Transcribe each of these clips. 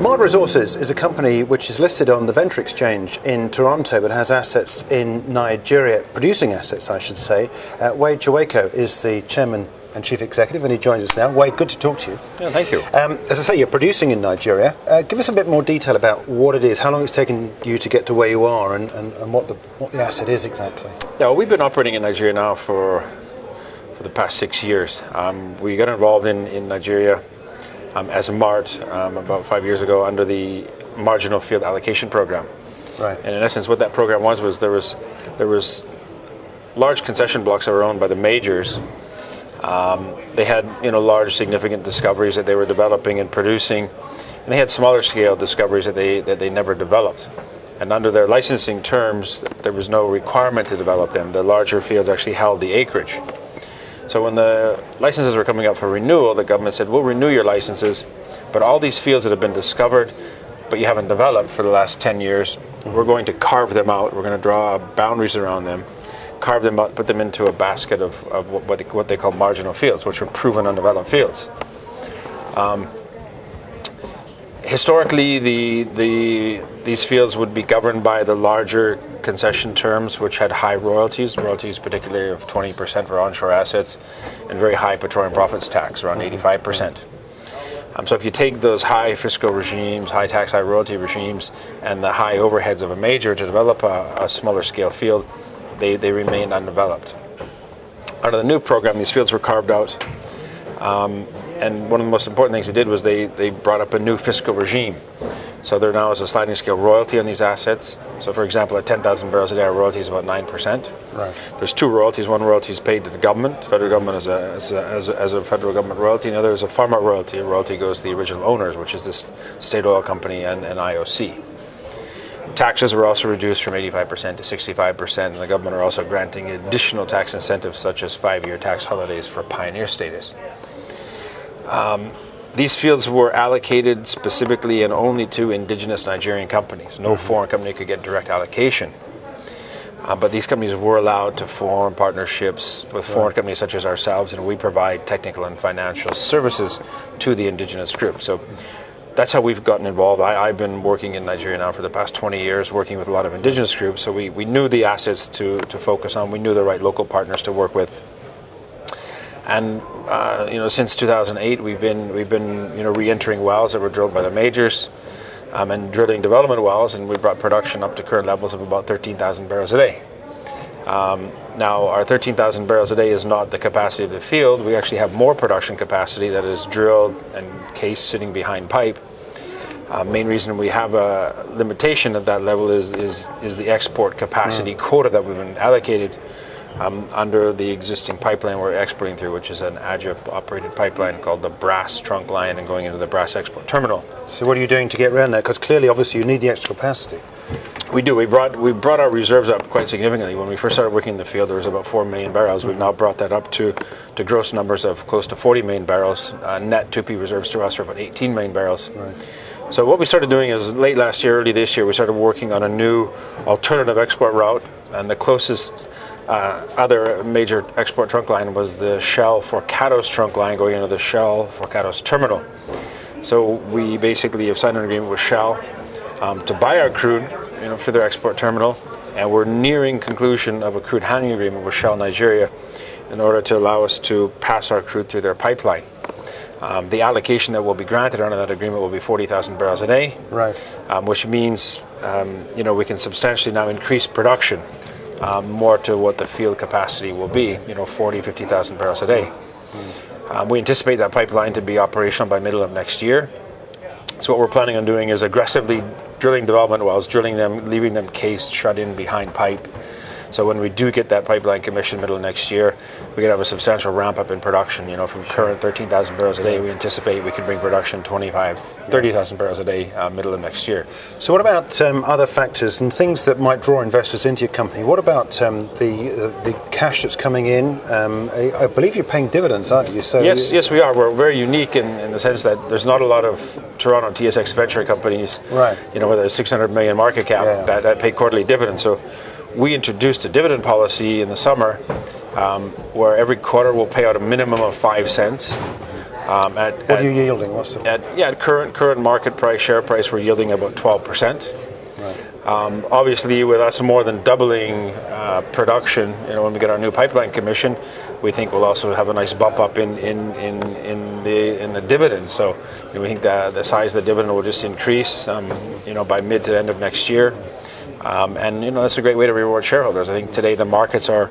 Mart Resources is a company which is listed on the Venture Exchange in Toronto but has assets in Nigeria, producing assets I should say. Wade Cherwayko is the chairman and chief executive and he joins us now. Wade, good to talk to you. Yeah, thank you. As I say, you're producing in Nigeria. Give us a bit more detail about what it is, how long it's taken you to get to where you are and what the asset is exactly. Yeah, well, we've been operating in Nigeria now for the past 6 years. We got involved in Nigeria as a Mart about 5 years ago under the Marginal Field Allocation Program. Right. And in essence, what that program was there was large concession blocks that were owned by the majors. They had large significant discoveries that they were developing and producing, and they had smaller scale discoveries that they never developed. And under their licensing terms, there was no requirement to develop them. The larger fields actually held the acreage. So when the licenses were coming up for renewal, the government said, we'll renew your licenses, but all these fields that have been discovered but you haven't developed for the last 10 years, we're going to carve them out. We're going to draw boundaries around them, carve them out, put them into a basket of what they call marginal fields, which are proven undeveloped fields. Historically, these fields would be governed by the larger concession terms, which had high royalties particularly of 20% for onshore assets, and very high petroleum profits tax, around 85%. So if you take those high fiscal regimes, high tax, high royalty regimes, and the high overheads of a major to develop a smaller scale field, they remained undeveloped. Under the new program, these fields were carved out. And one of the most important things they did was they brought up a new fiscal regime. So there now is a sliding scale royalty on these assets. So for example, at 10,000 barrels a day, our royalty is about 9%. Right. There's two royalties. One royalty is paid to the government, federal government as a federal government royalty, and the other is a farmer royalty. A royalty goes to the original owners, which is this state oil company and IOC. Taxes were also reduced from 85% to 65%, and the government are also granting additional tax incentives such as 5-year tax holidays for pioneer status. These fields were allocated specifically and only to indigenous Nigerian companies. No foreign company could get direct allocation. But these companies were allowed to form partnerships with foreign companies such as ourselves, and we provide technical and financial services to the indigenous group. So that's how we've gotten involved. I've been working in Nigeria now for the past 20 years, working with a lot of indigenous groups, so we knew the assets to focus on. We knew the right local partners to work with. And since 2008, we've been re-entering wells that were drilled by the majors, and drilling development wells, and we brought production up to current levels of about 13,000 barrels a day. Now, our 13,000 barrels a day is not the capacity of the field. We actually have more production capacity that is drilled and cased sitting behind pipe. Main reason we have a limitation at that level is the export capacity quota that we've been allocated under the existing pipeline we're exporting through, which is an AGIP-operated pipeline called the Brass Trunk Line and going into the Brass Export Terminal. So what are you doing to get around that? Because clearly, obviously, you need the extra capacity. We do. We brought our reserves up quite significantly. When we first started working in the field, there was about 4 million barrels. We've now brought that up to gross numbers of close to 40 million barrels. Net 2P reserves to us are about 18 million barrels. Right. So what we started doing is late last year, early this year, we started working on a new alternative export route, and the closest other major export trunk line was the Shell Forcados trunk line going into the Shell Forcados terminal. So we basically have signed an agreement with Shell to buy our crude, for their export terminal, and we're nearing conclusion of a crude handling agreement with Shell Nigeria in order to allow us to pass our crude through their pipeline. The allocation that will be granted under that agreement will be 40,000 barrels a day, right? Which means we can substantially now increase production more to what the field capacity will be, 40, 50,000 barrels a day. We anticipate that pipeline to be operational by middle of next year. So what we're planning on doing is aggressively drilling development wells, drilling them, leaving them cased, shut in behind pipe. So when we do get that pipeline commissioned middle of next year, we could have a substantial ramp up in production. From current 13,000 barrels a day, we anticipate we could bring production 30,000 barrels a day middle of next year. So what about other factors and things that might draw investors into your company? What about the cash that's coming in? I believe you're paying dividends, aren't you? So yes, we are. We're very unique in the sense that there's not a lot of Toronto TSX venture companies, right? With a 600 million market cap that pay quarterly dividends. So we introduced a dividend policy in the summer where every quarter we'll pay out a minimum of 5 cents. What are you yielding? What's the... At current market price, share price, we're yielding about 12%. Right. Obviously, with us more than doubling production, when we get our new pipeline commission, we think we'll also have a nice bump up in the dividend. So we think that the size of the dividend will just increase, by mid to end of next year. And that's a great way to reward shareholders. I think today the markets are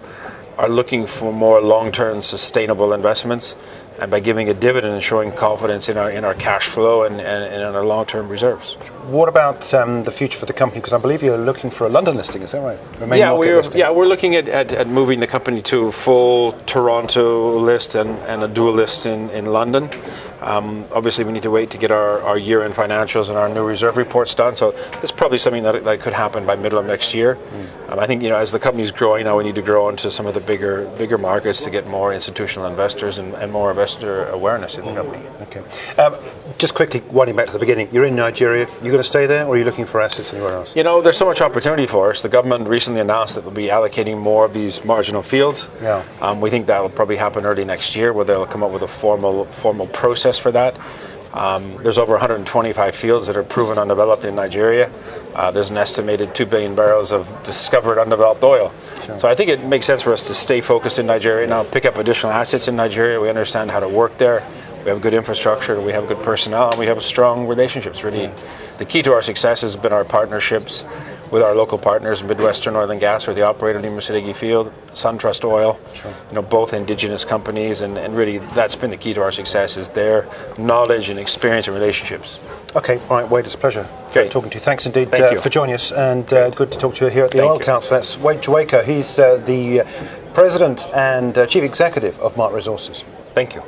looking for more long-term sustainable investments, and by giving a dividend and showing confidence in our cash flow and in our long-term reserves. What about the future for the company? Because I believe you're looking for a London listing, is that right? We're looking at moving the company to a full Toronto list and a dual list in London. Obviously, we need to wait to get our year-end financials and our new reserve reports done. So that's probably something that could happen by middle of next year. I think as the company's growing now, we need to grow into some of the bigger markets to get more institutional investors and more investor awareness in the company. Okay. Just quickly, winding back to the beginning, you're in Nigeria. You going to stay there, or are you looking for assets anywhere else? There's so much opportunity for us. The government recently announced that they'll be allocating more of these marginal fields. Yeah. We think that will probably happen early next year, where they'll come up with a formal process for that. There's over 125 fields that are proven undeveloped in Nigeria. There's an estimated 2 billion barrels of discovered undeveloped oil. Sure. So I think it makes sense for us to stay focused in Nigeria now, pick up additional assets in Nigeria. We understand how to work there. We have good infrastructure, we have good personnel, and we have strong relationships. Really, the key to our success has been our partnerships with our local partners, Midwestern Oil and Gas, or the operator of the Mercedes Field, SunTrust Oil, sure. Both indigenous companies, and really that's been the key to our success, is their knowledge and experience and relationships. Okay, all right, Wade, it's a pleasure talking to you. Thanks indeed for joining us, and good to talk to you here at the Oil Council. That's Wade Cherwayko. He's the President and Chief Executive of Mart Resources. Thank you.